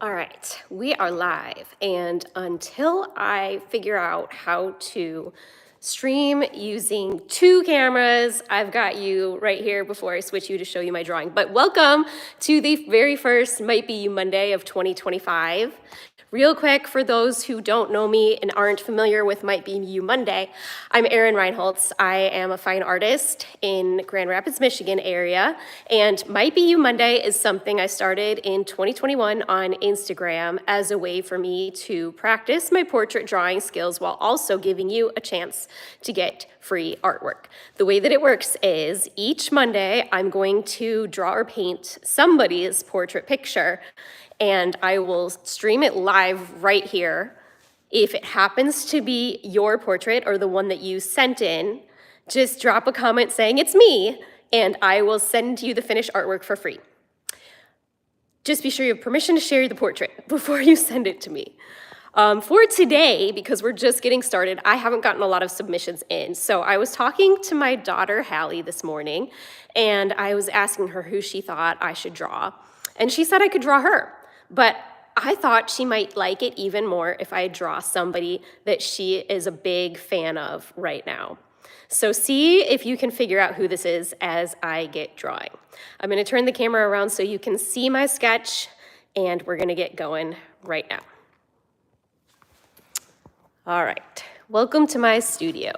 All right, we are live, and until I figure out how to stream using two cameras, I've got you right here before I switch you to show you my drawing. But welcome to the very first Might Be You Monday of 2025. Real quick, for those who don't know me and aren't familiar with Might Be You Monday, I'm Erin Reinholtz. I am a fine artist in Grand Rapids, Michigan area, and Might Be You Monday is something I started in 2021 on Instagram as a way for me to practice my portrait drawing skills while also giving you a chance to get free artwork. The way that it works is each Monday, I'm going to draw or paint somebody's portrait picture, and I will stream it live right here. If it happens to be your portrait or the one that you sent in, just drop a comment saying it's me, and I will send you the finished artwork for free. Just be sure you have permission to share the portrait before you send it to me. For today, because we're just getting started, I haven't gotten a lot of submissions in. So I was talking to my daughter, Hallie, this morning, and I was asking her who she thought I should draw. And she said I could draw her, but I thought she might like it even more if I draw somebody that she is a big fan of right now. So see if you can figure out who this is as I get drawing. I'm gonna turn the camera around so you can see my sketch, and we're gonna get going right now. All right, welcome to my studio.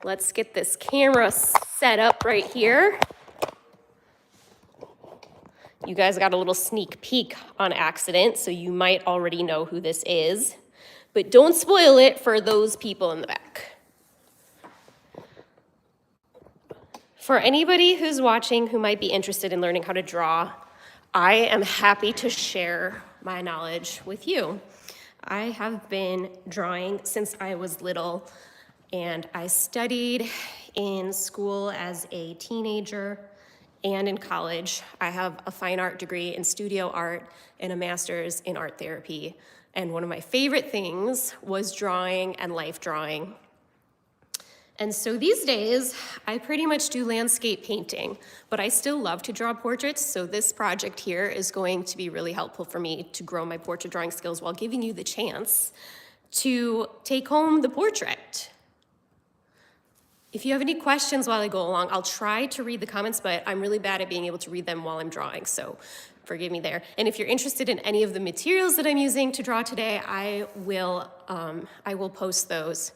Let's get this camera set up right here. You guys got a little sneak peek on accident, so you might already know who this is, but don't spoil it for those people in the back. For anybody who's watching who might be interested in learning how to draw, I am happy to share my knowledge with you. I have been drawing since I was little, and I studied in school as a teenager and in college. I have a fine art degree in studio art and a master's in art therapy. And one of my favorite things was drawing and life drawing. And so these days, I pretty much do landscape painting, but I still love to draw portraits, so this project here is going to be really helpful for me to grow my portrait drawing skills while giving you the chance to take home the portrait. If you have any questions while I go along, I'll try to read the comments, but I'm really bad at being able to read them while I'm drawing, so forgive me there. And if you're interested in any of the materials that I'm using to draw today, I will post those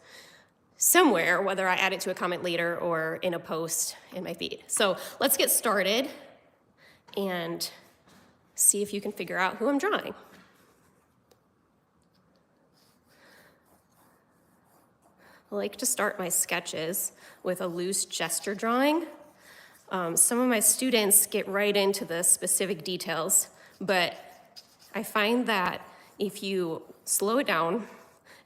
somewhere, whether I add it to a comment later or in a post in my feed. So let's get started and see if you can figure out who I'm drawing. I like to start my sketches with a loose gesture drawing. Some of my students get right into the specific details, but I find that if you slow it down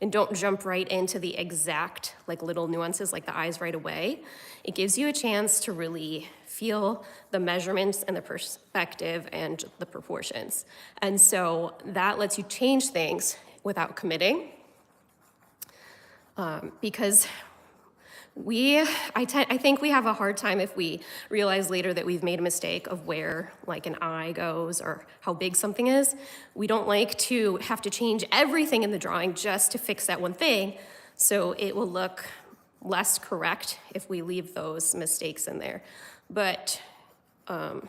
and don't jump right into the exact little nuances like the eyes right away, it gives you a chance to really feel the measurements and the perspective and the proportions. And so that lets you change things without committing, because I think we have a hard time if we realize later that we've made a mistake of where an eye goes or how big something is. We don't like to have to change everything in the drawing just to fix that one thing, so it will look less correct if we leave those mistakes in there. But I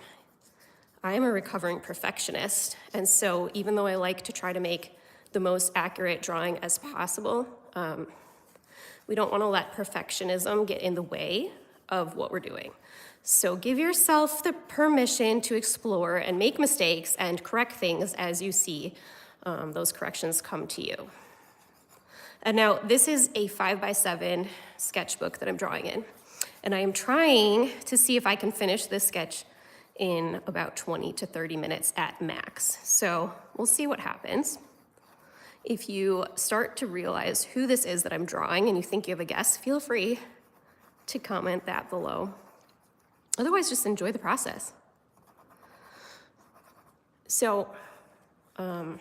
am a recovering perfectionist, and so even though I like to try to make the most accurate drawing as possible, we don't want to let perfectionism get in the way of what we're doing. So give yourself the permission to explore and make mistakes and correct things as you see those corrections come to you. And now this is a 5x7 sketchbook that I'm drawing in. And I am trying to see if I can finish this sketch in about 20 to 30 minutes at max. So we'll see what happens. If you start to realize who this is that I'm drawing and you think you have a guess, feel free to comment that below. Otherwise, just enjoy the process. So, when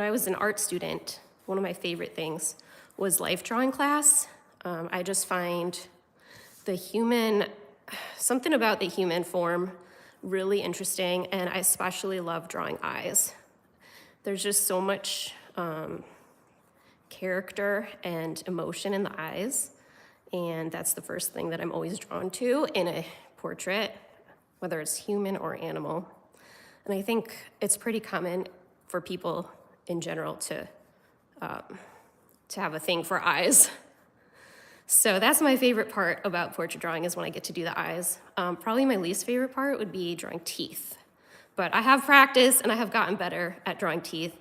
I was an art student, one of my favorite things was life drawing class. I just find something about the human form really interesting, and I especially love drawing eyes. There's just so much character and emotion in the eyes. And that's the first thing that I'm always drawn to in a portrait, whether it's human or animal. And I think it's pretty common for people in general to have a thing for eyes. So that's my favorite part about portrait drawing, is when I get to do the eyes. Probably my least favorite part would be drawing teeth. But I have practiced and I have gotten better at drawing teeth.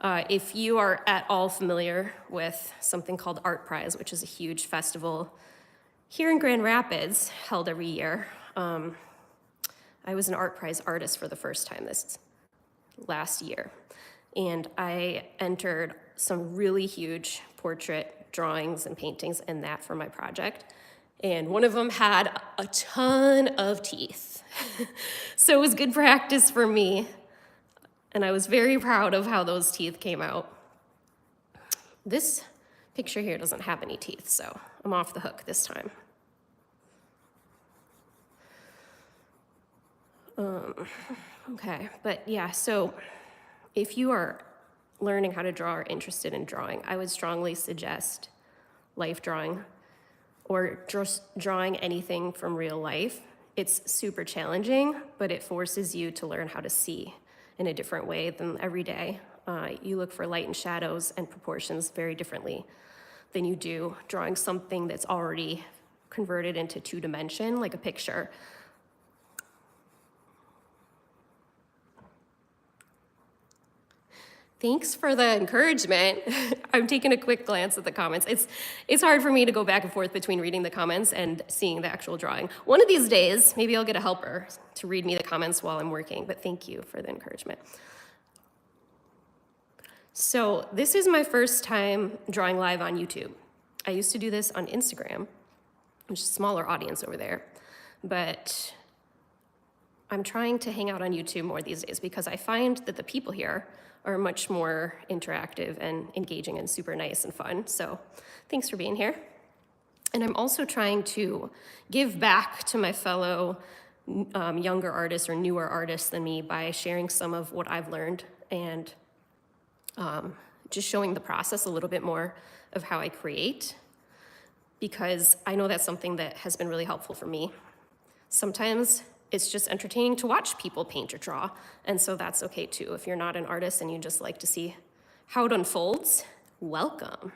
If you are at all familiar with something called Art Prize, which is a huge festival here in Grand Rapids, held every year, I was an Art Prize artist for the first time this last year. And I entered some really huge portrait drawings and paintings in that for my project. And one of them had a ton of teeth. So it was good practice for me. And I was very proud of how those teeth came out. This picture here doesn't have any teeth, so I'm off the hook this time. Okay, but yeah, so if you are learning how to draw or interested in drawing, I would strongly suggest life drawing or just drawing anything from real life. It's super challenging, but it forces you to learn how to see in a different way than every day. You look for light and shadows and proportions very differently than you do drawing something that's already converted into 2-dimension, like a picture. Thanks for the encouragement. I'm taking a quick glance at the comments. It's hard for me to go back and forth between reading the comments and seeing the actual drawing. One of these days, maybe I'll get a helper to read me the comments while I'm working, but thank you for the encouragement. So this is my first time drawing live on YouTube. I used to do this on Instagram, which is a smaller audience over there, but I'm trying to hang out on YouTube more these days because I find that the people here are much more interactive and engaging and super nice and fun. So thanks for being here. And I'm also trying to give back to my fellow younger artists or newer artists than me by sharing some of what I've learned and just showing the process a little bit more of how I create, because I know that's something that has been really helpful for me. Sometimes it's just entertaining to watch people paint or draw, and so that's okay too. If you're not an artist and you just like to see how it unfolds, welcome.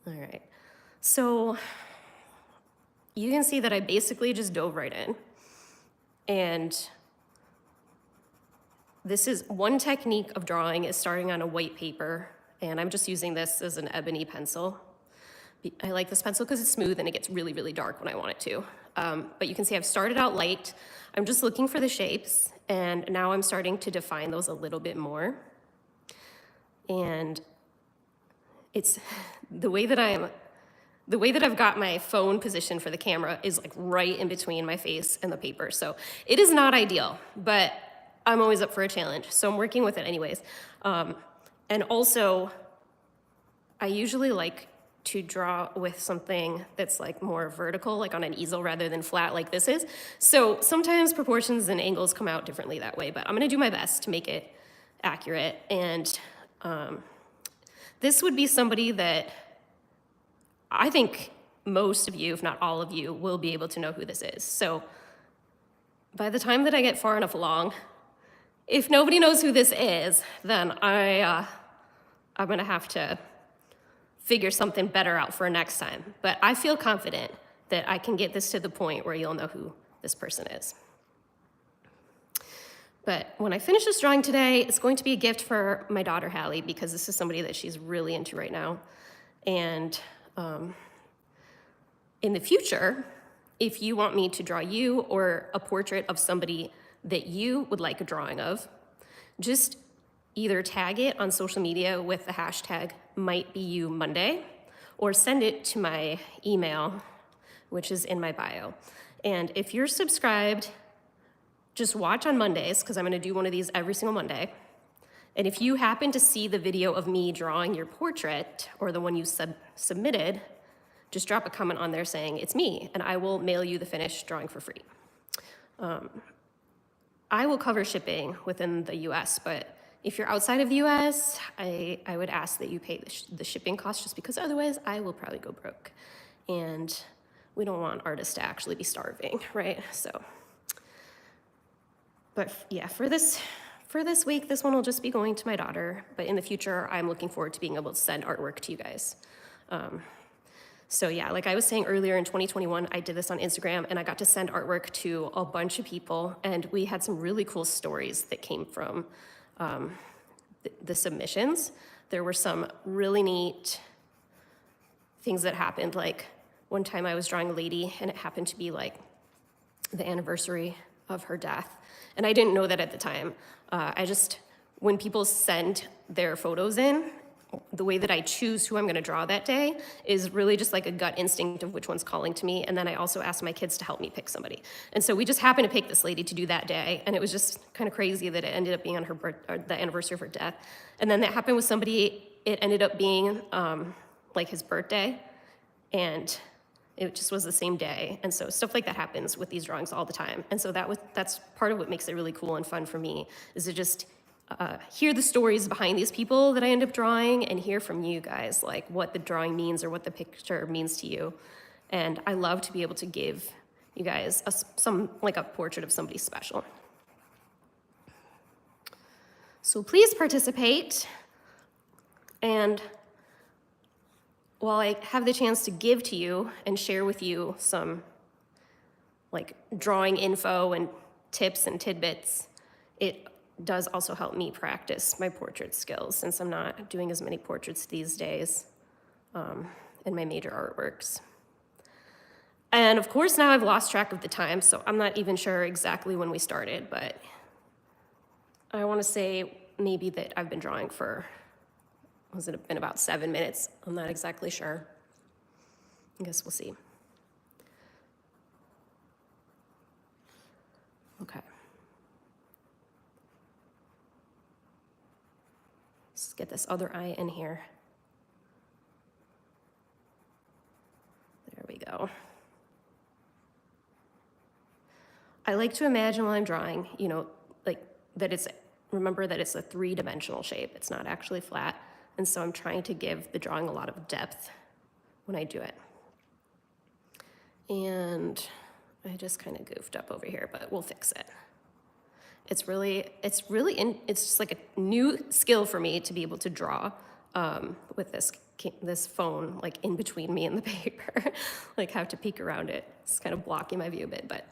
All right, so you can see that I basically just dove right in. And this is one technique of drawing, is starting on a white paper, and I'm just using this as an ebony pencil. I like this pencil because it's smooth and it gets really, really dark when I want it to. But you can see I've started out light. I'm just looking for the shapes, and now I'm starting to define those a little bit more. And it's the way that I've got my phone positioned for the camera is like right in between my face and the paper. So it is not ideal, but I'm always up for a challenge. So I'm working with it anyways. And also, I usually like to draw with something that's like more vertical, like on an easel rather than flat like this is. So sometimes proportions and angles come out differently that way, but I'm gonna do my best to make it accurate. And this would be somebody that I think most of you, if not all of you, will be able to know who this is. So by the time that I get far enough along, if nobody knows who this is, then I'm gonna have to figure something better out for next time. But I feel confident that I can get this to the point where you'll know who this person is. But when I finish this drawing today, it's going to be a gift for my daughter, Hallie, because this is somebody that she's really into right now. And in the future, if you want me to draw you or a portrait of somebody that you would like a drawing of, just either tag it on social media with the hashtag MightBeYouMonday, or send it to my email, which is in my bio. And if you're subscribed, just watch on Mondays, because I'm gonna do one of these every single Monday. And if you happen to see the video of me drawing your portrait, or the one you submitted, just drop a comment on there saying it's me, and I will mail you the finished drawing for free. I will cover shipping within the US, but if you're outside of the US, I would ask that you pay the shipping cost, just because otherwise I will probably go broke. And we don't want artists to actually be starving, right? So, but yeah, for this week, this one will just be going to my daughter, but in the future, I'm looking forward to being able to send artwork to you guys. So yeah, like I was saying earlier, in 2021, I did this on Instagram and I got to send artwork to a bunch of people, and we had some really cool stories that came from the submissions. There were some really neat things that happened. Like one time I was drawing a lady and it happened to be like the anniversary of her death. And I didn't know that at the time. When people send their photos in, the way that I choose who I'm gonna draw that day is really just like a gut instinct of which one's calling to me. And then I also ask my kids to help me pick somebody. And so we just happened to pick this lady to do that day. And it was just kind of crazy that it ended up being on the anniversary of her death. And then that happened with somebody, it ended up being like his birthday. And it just was the same day. And so stuff like that happens with these drawings all the time. And so that's part of what makes it really cool and fun for me, is to just hear the stories behind these people that I end up drawing and hear from you guys, like what the drawing means or what the picture means to you. And I love to be able to give you guys a portrait of somebody special. So please participate. And while I have the chance to give to you and share with you some like drawing info and tips and tidbits, it does also help me practice my portrait skills, since I'm not doing as many portraits these days in my major artworks. And of course, now I've lost track of the time, so I'm not even sure exactly when we started, but I want to say maybe that I've been drawing for, has it been about 7 minutes? I'm not exactly sure. I guess we'll see. Okay. Let's get this other eye in here. There we go. I like to imagine while I'm drawing, like remember that it's a 3-dimensional shape. It's not actually flat. And so I'm trying to give the drawing a lot of depth when I do it. And I just kind of goofed up over here, but we'll fix it. It's just like a new skill for me to be able to draw with this phone like in between me and the paper. Like have to peek around it. It's kind of blocking my view a bit, but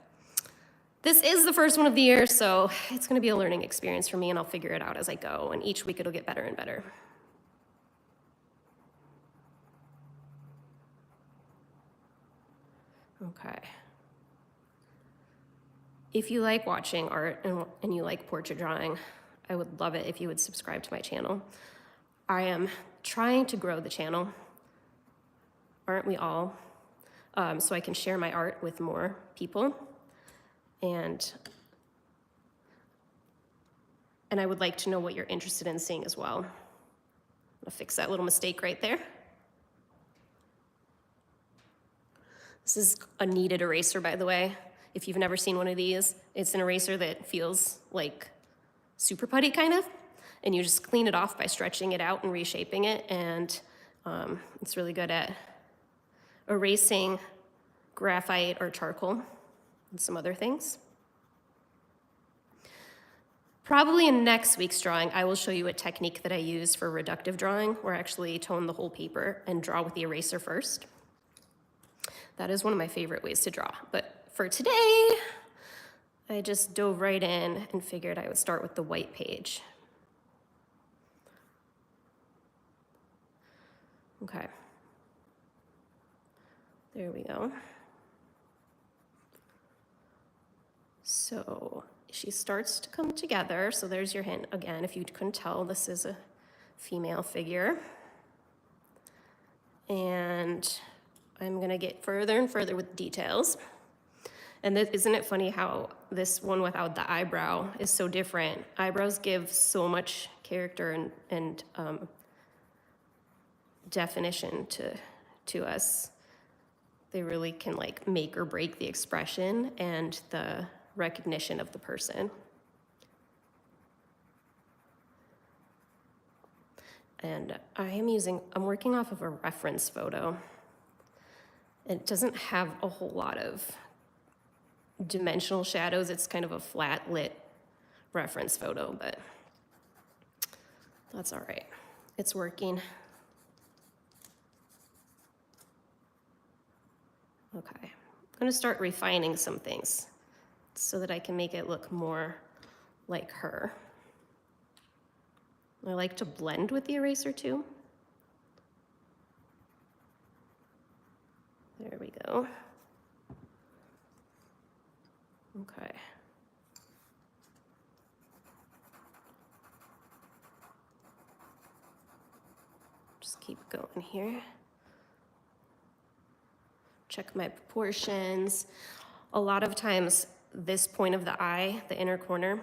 this is the first one of the year, so it's gonna be a learning experience for me, and I'll figure it out as I go, and each week it'll get better and better. Okay. If you like watching art and you like portrait drawing, I would love it if you would subscribe to my channel. I am trying to grow the channel, aren't we all? So I can share my art with more people. And I would like to know what you're interested in seeing as well. I'll fix that little mistake right there. This is a kneaded eraser, by the way. If you've never seen one of these, it's an eraser that feels like super putty kind of, and you just clean it off by stretching it out and reshaping it, and it's really good at erasing graphite or charcoal and some other things. Probably in next week's drawing, I will show you a technique that I use for reductive drawing, where I actually tone the whole paper and draw with the eraser first. That is one of my favorite ways to draw. But for today, I just dove right in and figured I would start with the white page. Okay. There we go. So she starts to come together. So there's your hint. Again, if you couldn't tell, this is a female figure. And I'm gonna get further and further with details. And isn't it funny how this one without the eyebrow is so different? Eyebrows give so much character and definition to us. They really can like make or break the expression and the recognition of the person. And I'm working off of a reference photo. It doesn't have a whole lot of dimensional shadows. It's kind of a flat lit reference photo, but that's all right. It's working. Okay, I'm gonna start refining some things so that I can make it look more like her. I like to blend with the eraser too. There we go. Okay. Just keep going here. Check my proportions. A lot of times, this point of the eye, the inner corner,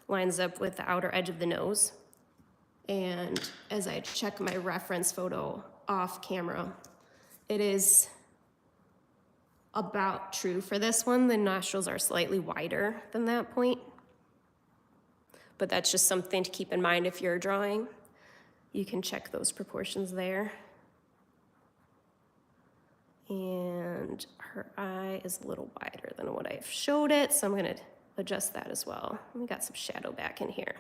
lines up with the outer edge of the nose. And as I check my reference photo off camera, it is about true for this one. The nostrils are slightly wider than that point. But that's just something to keep in mind if you're drawing. You can check those proportions there. And her eye is a little wider than what I've showed it, so I'm gonna adjust that as well. We got some shadow back in here.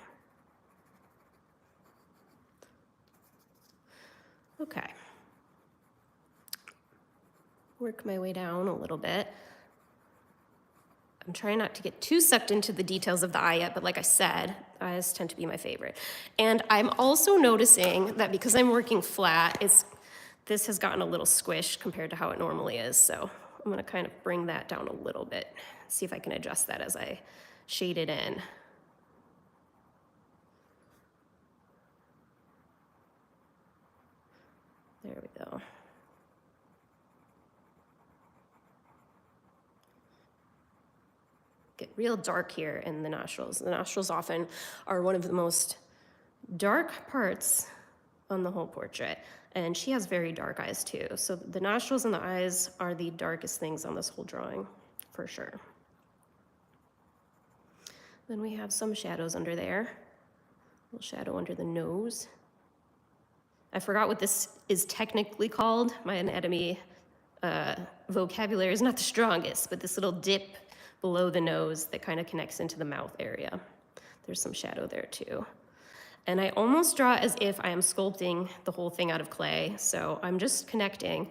Okay. Work my way down a little bit. I'm trying not to get too sucked into the details of the eye yet, but like I said, eyes tend to be my favorite. And I'm also noticing that because I'm working flat, this has gotten a little squished compared to how it normally is. So I'm gonna kind of bring that down a little bit, see if I can adjust that as I shade it in. There we go. Get real dark here in the nostrils. The nostrils often are one of the most dark parts on the whole portrait. And she has very dark eyes too. So the nostrils and the eyes are the darkest things on this whole drawing, for sure. Then we have some shadows under there. A little shadow under the nose. I forgot what this is technically called. My anatomy vocabulary is not the strongest, but this little dip below the nose that kind of connects into the mouth area. There's some shadow there too. And I almost draw as if I am sculpting the whole thing out of clay. So I'm just connecting.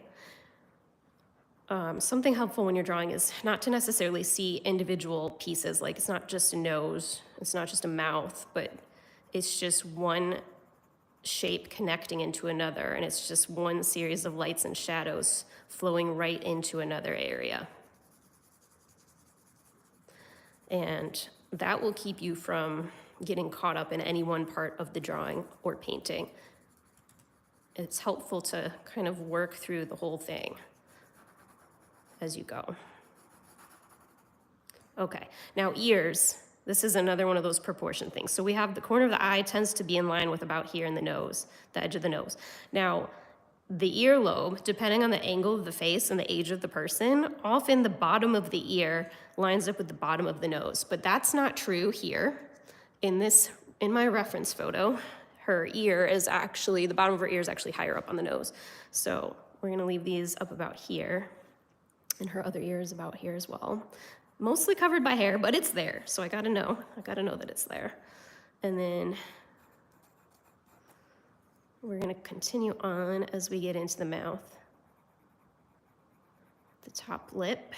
Something helpful when you're drawing is not to necessarily see individual pieces. Like it's not just a nose, it's not just a mouth, but it's just one shape connecting into another. And it's just one series of lights and shadows flowing right into another area. And that will keep you from getting caught up in any one part of the drawing or painting. It's helpful to kind of work through the whole thing as you go. Okay, now ears. This is another one of those proportion things. So we have the corner of the eye tends to be in line with about here in the nose, the edge of the nose. Now, the earlobe, depending on the angle of the face and the age of the person, often the bottom of the ear lines up with the bottom of the nose. But that's not true here. In my reference photo, her ear is actually, the bottom of her ear is actually higher up on the nose. So we're gonna leave these up about here. And her other ear is about here as well. Mostly covered by hair, but it's there. So I gotta know that it's there. And then we're gonna continue on as we get into the mouth. The top lip,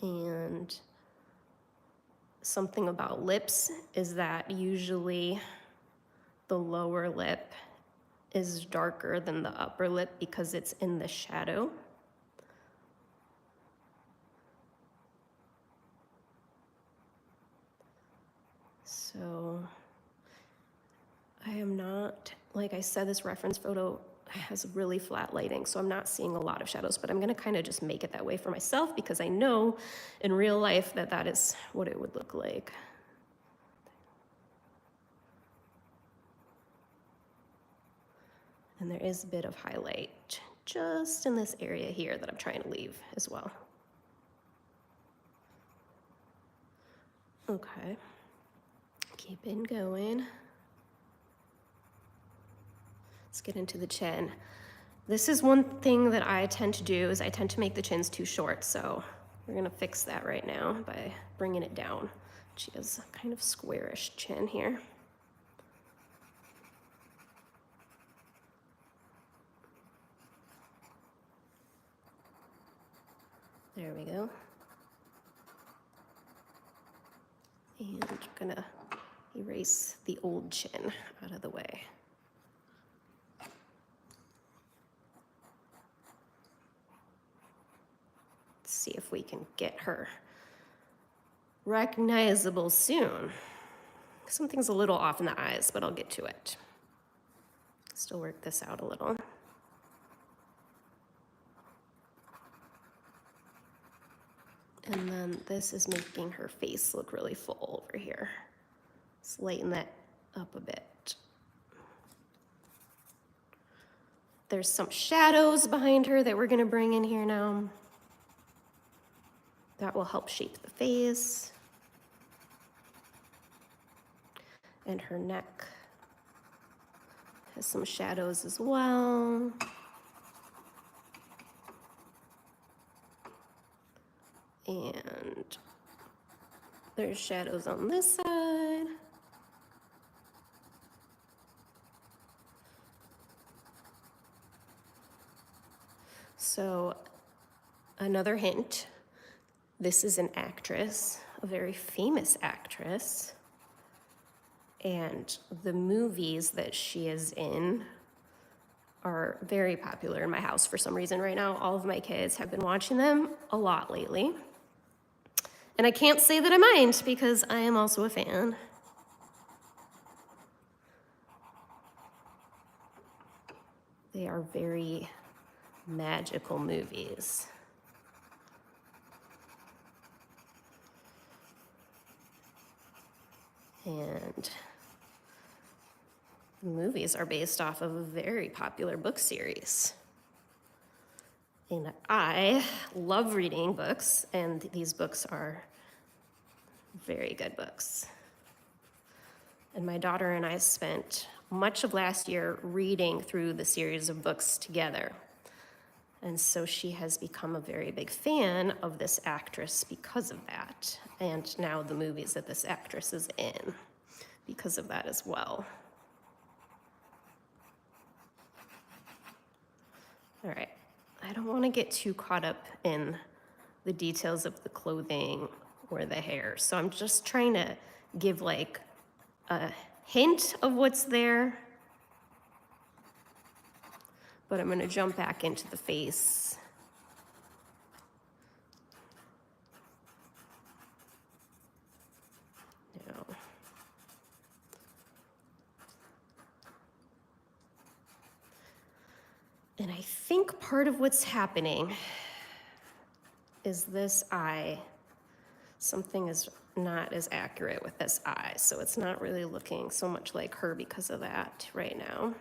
and something about lips is that usually the lower lip is darker than the upper lip because it's in the shadow. So I am not, like I said, this reference photo has really flat lighting, so I'm not seeing a lot of shadows, but I'm gonna kind of just make it that way for myself because I know in real life that that is what it would look like. And there is a bit of highlight just in this area here that I'm trying to leave as well. Okay, keep it going. Let's get into the chin. This is one thing that I tend to do is I tend to make the chins too short, so we're gonna fix that right now by bringing it down. She has a kind of squarish chin here. There we go. And I'm gonna erase the old chin out of the way. Let's see if we can get her recognizable soon. Something's a little off in the eyes, but I'll get to it. Still work this out a little. And then this is making her face look really full over here. Let's lighten that up a bit. There's some shadows behind her that we're gonna bring in here now. That will help shape the face. And her neck has some shadows as well. And there's shadows on this side. So another hint, this is an actress, a very famous actress. And the movies that she is in are very popular in my house for some reason right now. All of my kids have been watching them a lot lately. And I can't say that I mind because I am also a fan. They are very magical movies. And the movies are based off of a very popular book series. And I love reading books, and these books are very good books. And my daughter and I spent much of last year reading through the series of books together. And so she has become a very big fan of this actress because of that. And now the movies that this actress is in because of that as well. All right. I don't want to get too caught up in the details of the clothing or the hair. So I'm just trying to give like a hint of what's there. But I'm going to jump back into the face. Now. And I think part of what's happening is this eye. Something is not as accurate with this eye, so it's not really looking so much like her because of that right now.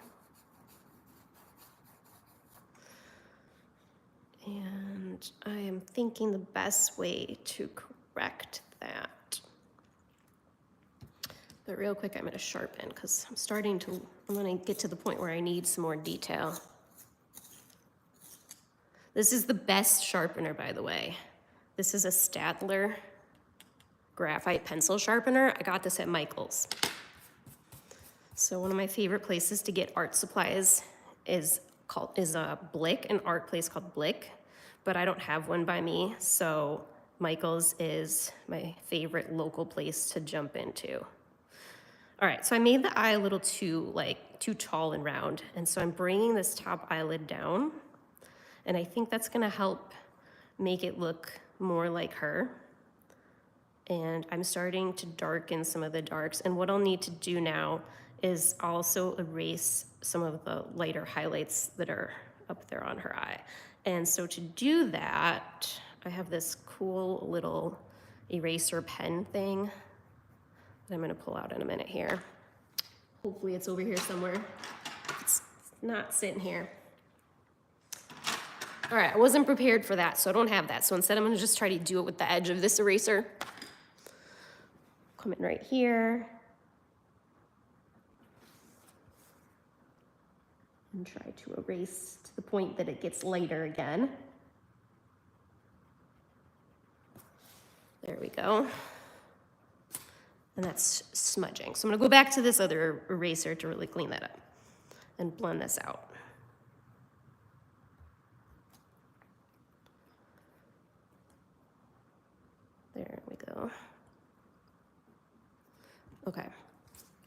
And I am thinking the best way to correct that. But real quick, I'm going to sharpen because I'm going to get to the point where I need some more detail. This is the best sharpener, by the way. This is a Staedtler graphite pencil sharpener. I got this at Michael's. So one of my favorite places to get art supplies is a Blick, an art place called Blick, but I don't have one by me, so Michael's is my favorite local place to jump into. All right, so I made the eye a little too tall and round, and so I'm bringing this top eyelid down. And I think that's gonna help make it look more like her. And I'm starting to darken some of the darks. And what I'll need to do now is also erase some of the lighter highlights that are up there on her eye. And so to do that, I have this cool little eraser pen thing that I'm gonna pull out in a minute here. Hopefully it's over here somewhere. It's not sitting here. All right, I wasn't prepared for that, so I don't have that. So instead, I'm gonna just try to do it with the edge of this eraser. Come in right here. and try to erase to the point that it gets lighter again. There we go. And that's smudging. So I'm gonna go back to this other eraser to really clean that up and blend this out. There we go. Okay,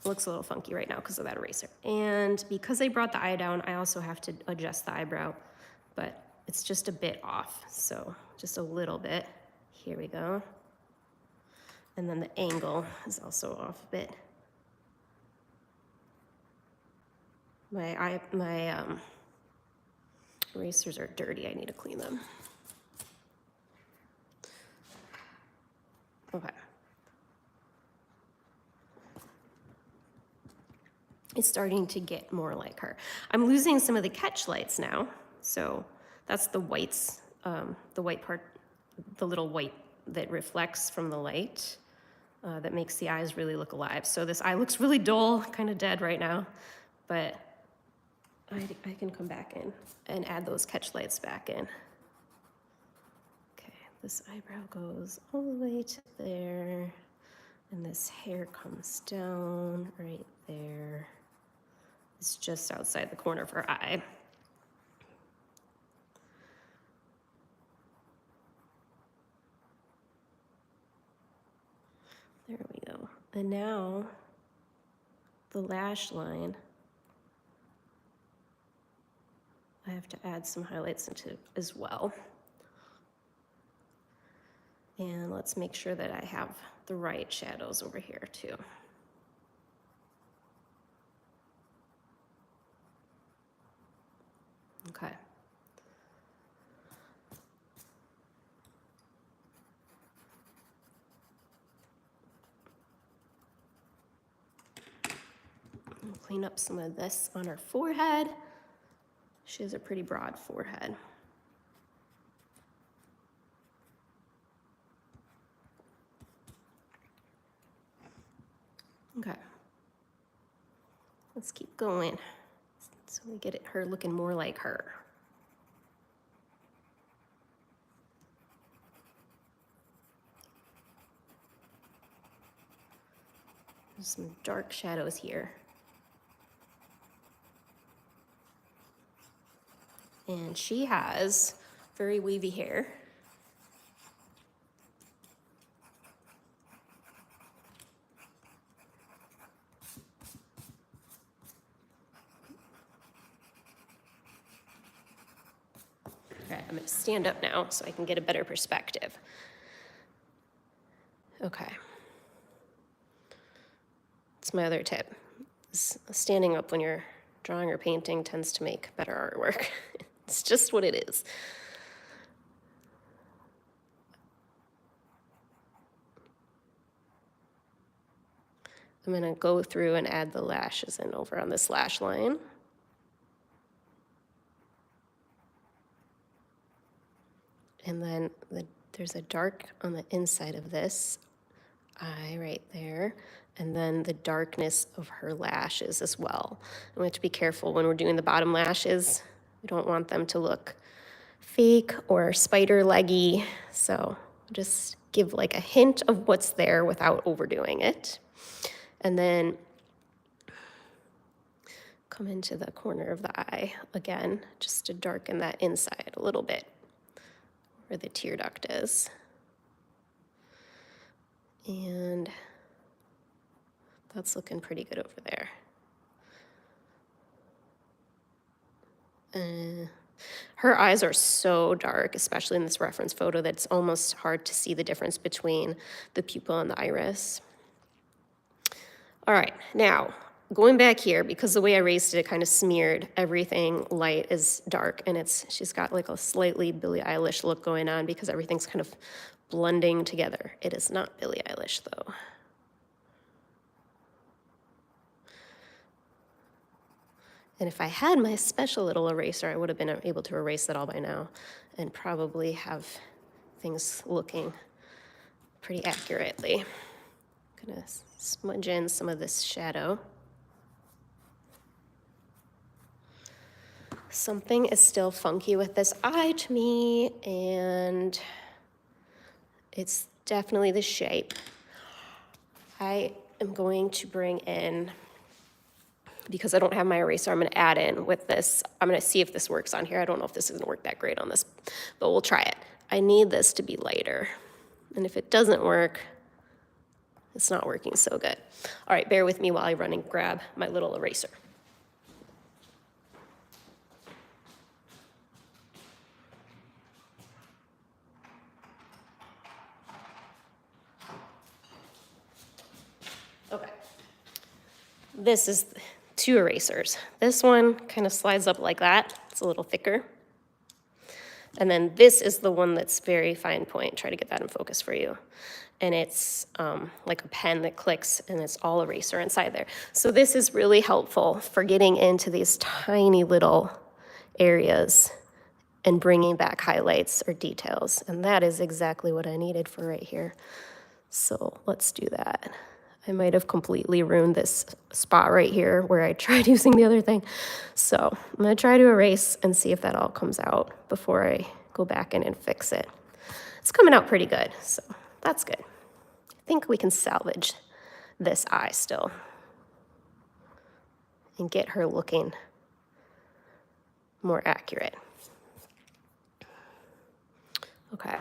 looks a little funky right now because of that eraser. And because I brought the eye down, I also have to adjust the eyebrow, but it's just a bit off. So just a little bit. Here we go. And then the angle is also off a bit. My erasers are dirty. I need to clean them. Okay. It's starting to get more like her. I'm losing some of the catch lights now. So that's the whites, the white part, the little white that reflects from the light that makes the eyes really look alive. So this eye looks really dull, kind of dead right now, but I can come back in and add those catch lights back in. Okay, this eyebrow goes all the way to there, and this hair comes down right there. It's just outside the corner of her eye. There we go. And now the lash line, I have to add some highlights into as well. And let's make sure that I have the right shadows over here too. Okay. Clean up some of this on her forehead. She has a pretty broad forehead. Okay. Let's keep going so we get her looking more like her. There's some dark shadows here. And she has very wavy hair. Okay, I'm gonna stand up now so I can get a better perspective. Okay. That's my other tip. Standing up when you're drawing or painting tends to make better artwork. It's just what it is. I'm gonna go through and add the lashes in over on this lash line. And then there's a dark on the inside of this eye right there. And then the darkness of her lashes as well. And we have to be careful when we're doing the bottom lashes. We don't want them to look fake or spider leggy. So just give like a hint of what's there without overdoing it. And then come into the corner of the eye again, just to darken that inside a little bit where the tear duct is. And that's looking pretty good over there. Her eyes are so dark, especially in this reference photo, that it's almost hard to see the difference between the pupil and the iris. All right, now going back here, because the way I erased it, it kind of smeared everything light is dark, and she's got like a slightly Billie Eilish look going on because everything's kind of blending together. It is not Billie Eilish though. And if I had my special little eraser, I would have been able to erase it all by now and probably have things looking pretty accurately. I'm gonna smudge in some of this shadow. Something is still funky with this eye to me, and it's definitely the shape. I am going to bring in, because I don't have my eraser, I'm gonna add in with this. I'm gonna see if this works on here. I don't know if this is gonna work that great on this, but we'll try it. I need this to be lighter. And if it doesn't work, it's not working so good. All right, bear with me while I run and grab my little eraser. Okay. This is 2 erasers. This one kind of slides up like that. It's a little thicker. And then this is the one that's very fine point. Try to get that in focus for you. And it's like a pen that clicks, and it's all eraser inside there. So this is really helpful for getting into these tiny little areas and bringing back highlights or details. And that is exactly what I needed for right here. So let's do that. I might have completely ruined this spot right here where I tried using the other thing. So I'm gonna try to erase and see if that all comes out before I go back in and fix it. It's coming out pretty good, so that's good. I think we can salvage this eye still and get her looking more accurate. Okay,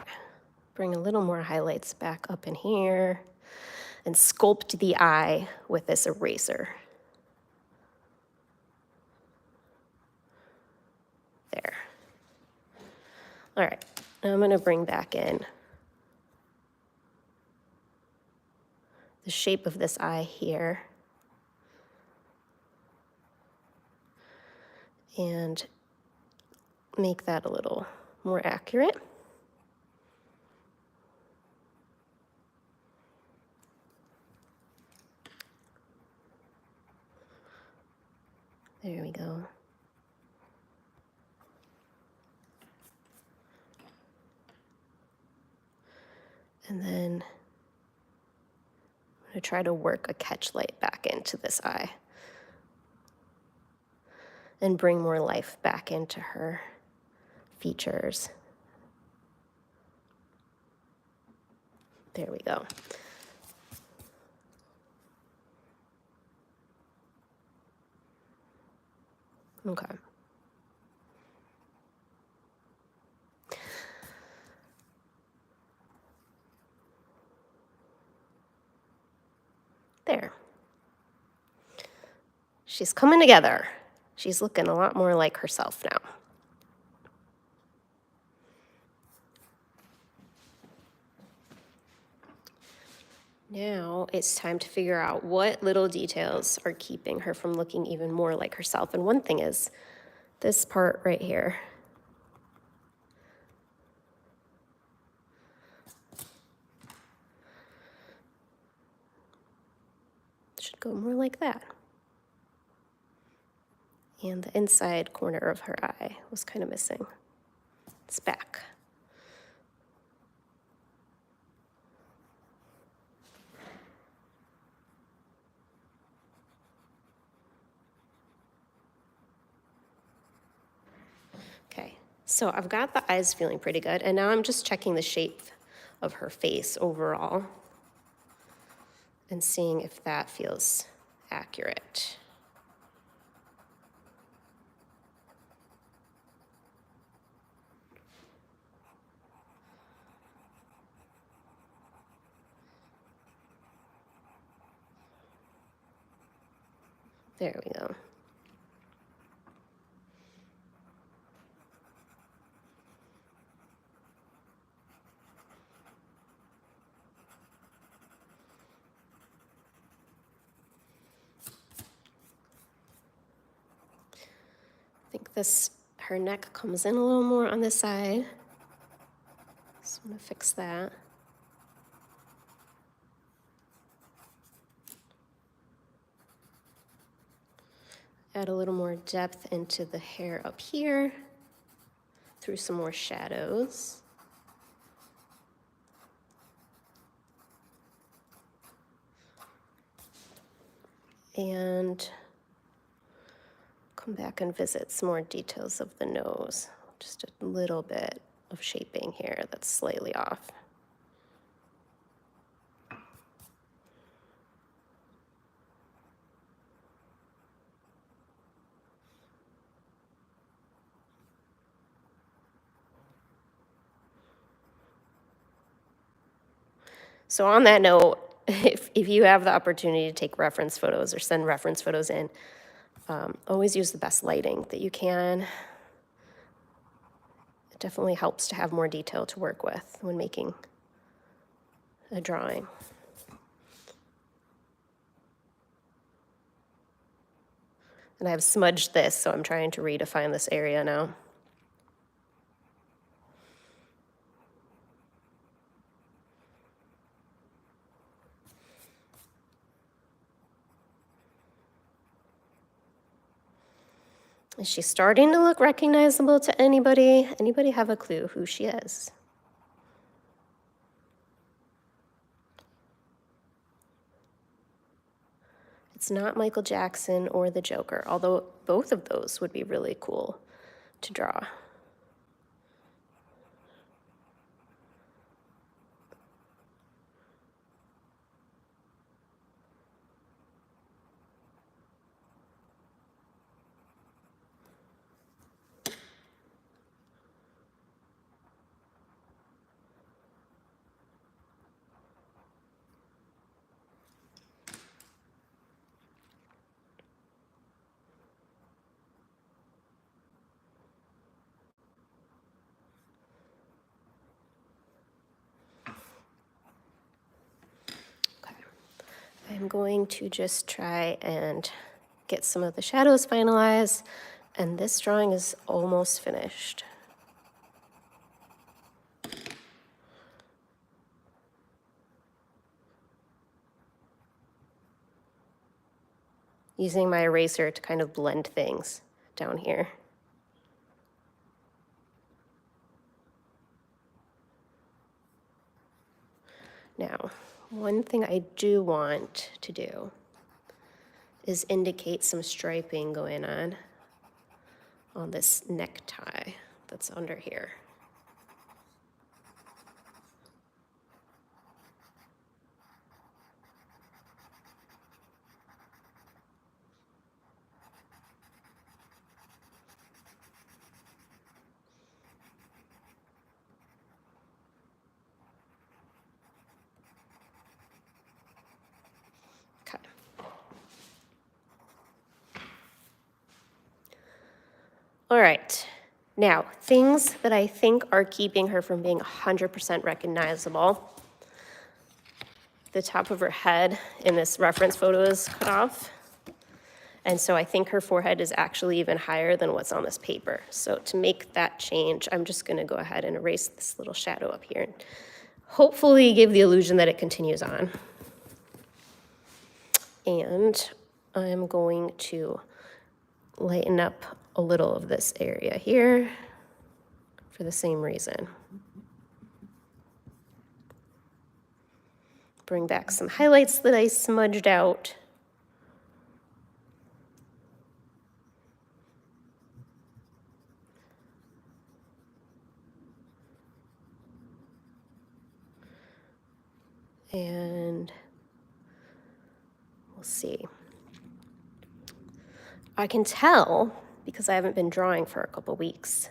bring a little more highlights back up in here and sculpt the eye with this eraser. There. All right, I'm gonna bring back in the shape of this eye here. And make that a little more accurate. There we go. And then I'm gonna try to work a catch light back into this eye and bring more life back into her features. There we go. Okay. There. She's coming together. She's looking a lot more like herself now. Now it's time to figure out what little details are keeping her from looking even more like herself. And one thing is this part right here. Should go more like that. And the inside corner of her eye was kind of missing. It's back. Okay, so I've got the eyes feeling pretty good, and now I'm just checking the shape of her face overall and seeing if that feels accurate. There we go. I think her neck comes in a little more on this side. So I'm gonna fix that. Add a little more depth into the hair up here through some more shadows. And come back and visit some more details of the nose. Just a little bit of shaping here that's slightly off. So on that note, if you have the opportunity to take reference photos or send reference photos in, always use the best lighting that you can. It definitely helps to have more detail to work with when making a drawing. And I've smudged this, so I'm trying to redefine this area now. Is she starting to look recognizable to anybody? Anybody have a clue who she is? It's not Michael Jackson or the Joker, although both of those would be really cool to draw. I'm going to just try and get some of the shadows finalized, and this drawing is almost finished. Using my eraser to kind of blend things down here. Now, one thing I do want to do is indicate some striping going on this necktie that's under here. Okay. All right. Now, things that I think are keeping her from being 100% recognizable. The top of her head in this reference photo is cut off. And so I think her forehead is actually even higher than what's on this paper. So to make that change, I'm just gonna go ahead and erase this little shadow up here and hopefully give the illusion that it continues on. And I'm going to lighten up a little of this area here for the same reason. Bring back some highlights that I smudged out. And we'll see. I can tell, because I haven't been drawing for a couple weeks,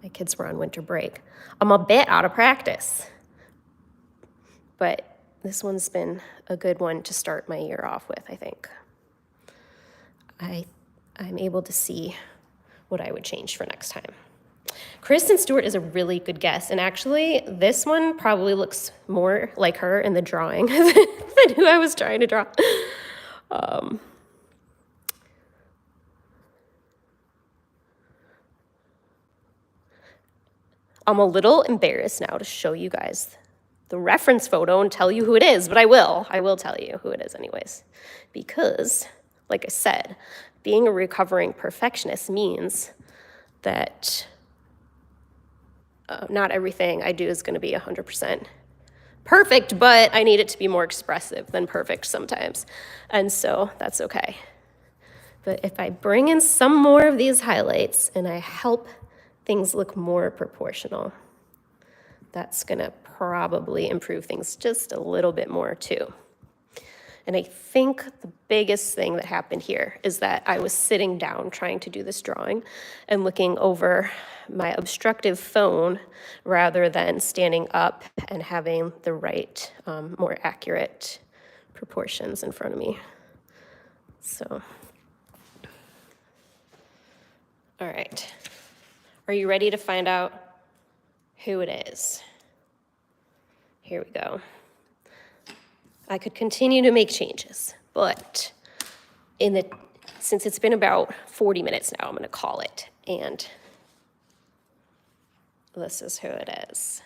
my kids were on winter break, I'm a bit out of practice. But this one's been a good one to start my year off with, I think. I'm able to see what I would change for next time. Kristen Stewart is a really good guess, and actually this one probably looks more like her in the drawing than who I was trying to draw. I'm a little embarrassed now to show you guys the reference photo and tell you who it is, but I will tell you who it is anyways. Because, like I said, being a recovering perfectionist means that not everything I do is gonna be 100% perfect, but I need it to be more expressive than perfect sometimes. And so that's okay. But if I bring in some more of these highlights and I help things look more proportional, that's gonna probably improve things just a little bit more too. And I think the biggest thing that happened here is that I was sitting down trying to do this drawing and looking over my obstructive phone rather than standing up and having the right, more accurate proportions in front of me. So, all right. Are you ready to find out who it is? Here we go. I could continue to make changes, but since it's been about 40 minutes now, I'm gonna call it, and this is who it is.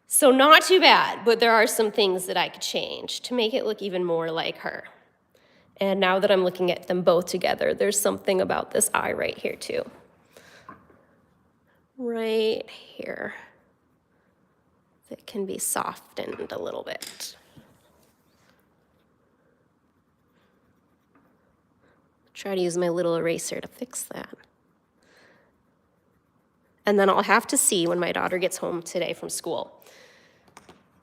So not too bad, but there are some things that I could change to make it look even more like her. And now that I'm looking at them both together, there's something about this eye right here too. Right here. That can be softened a little bit. Try to use my little eraser to fix that. And then I'll have to see when my daughter gets home today from school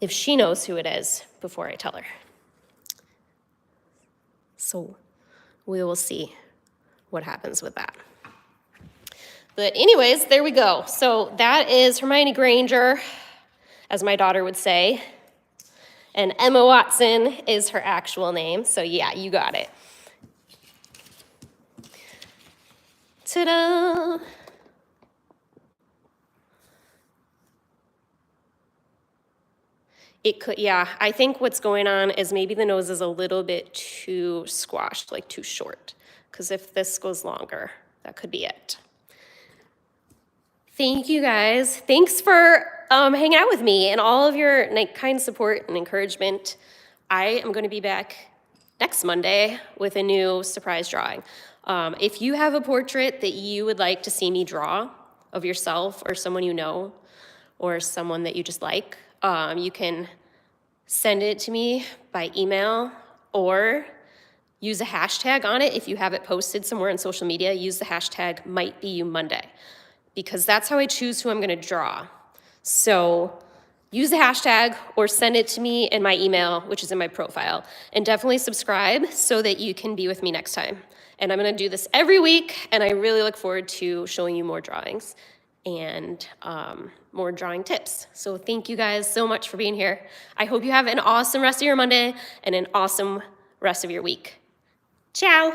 if she knows who it is before I tell her. So we will see what happens with that. But anyways, there we go. So that is Hermione Granger, as my daughter would say. And Emma Watson is her actual name. So yeah, you got it. Ta-da! It could, yeah, I think what's going on is maybe the nose is a little bit too squashed, like too short. Because if this goes longer, that could be it. Thank you guys. Thanks for hanging out with me and all of your kind support and encouragement. I am going to be back next Monday with a new surprise drawing. If you have a portrait that you would like to see me draw of yourself or someone you know or someone that you just like, you can send it to me by email or use a hashtag on it. If you have it posted somewhere on social media, use the hashtag MightBeYouMonday, because that's how I choose who I'm gonna draw. So use the hashtag or send it to me in my email, which is in my profile, and definitely subscribe so that you can be with me next time. And I'm gonna do this every week, and I really look forward to showing you more drawings and more drawing tips. So thank you guys so much for being here. I hope you have an awesome rest of your Monday and an awesome rest of your week. Ciao.